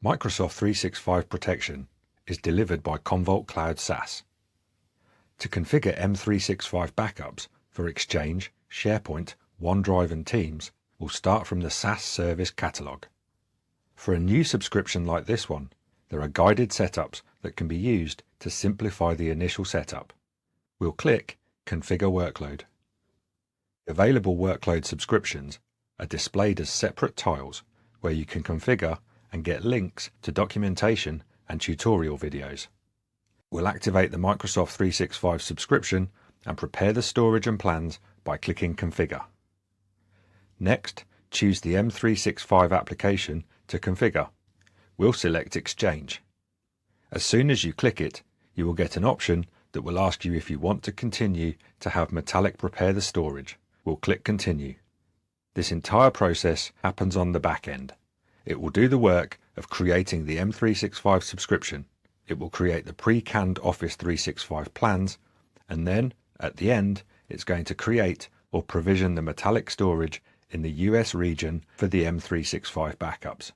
Microsoft 365 protection is delivered by Commvault Cloud SaaS. To configure M365 backups for Exchange, SharePoint, OneDrive and Teams, we'll start from the SaaS service catalog. For a new subscription like this one, there are guided setups that can be used to simplify the initial setup. We'll click Configure Workload. Available workload subscriptions are displayed as separate tiles where you can configure and get links to documentation and tutorial videos. We'll activate the Microsoft 365 subscription and prepare the storage and plans by clicking Configure. Next, choose the M365 application to configure. We'll select Exchange. As soon as you click it, you will get an option that will ask you if you want to continue to have Metallic prepare the storage. We'll click Continue. This entire process happens on the back end. It will do the work of creating the M365 subscription. It will create the pre-canned Office 365 plans, and then, at the end, it's going to create or provision the Metallic storage in the US region for the M365 backups.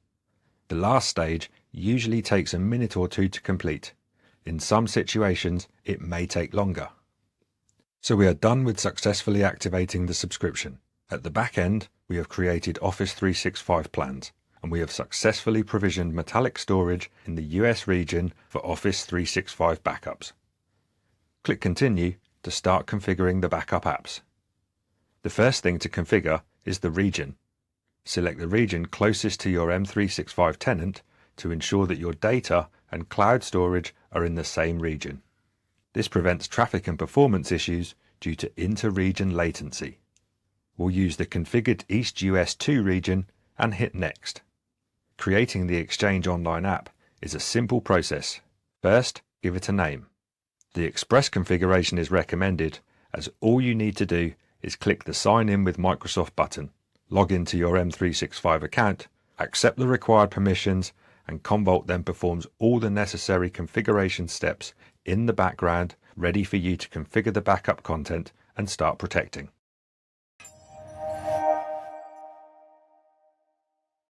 The last stage usually takes a minute or two to complete. In some situations, it may take longer. So we are done with successfully activating the subscription. At the back end, we have created Office 365 plans, and we have successfully provisioned Metallic storage in the US region for Office 365 backups. Click Continue to start configuring the backup apps. The first thing to configure is the region. Select the region closest to your M365 tenant to ensure that your data and cloud storage are in the same region. This prevents traffic and performance issues due to inter-region latency. We'll use the configured East US 2 region and hit Next. Creating the Exchange Online app is a simple process. First, give it a name. The Express configuration is recommended, as all you need to do is click the Sign In with Microsoft button, log into your M365 account, accept the required permissions, and Commvault then performs all the necessary configuration steps in the background, ready for you to configure the backup content and start protecting.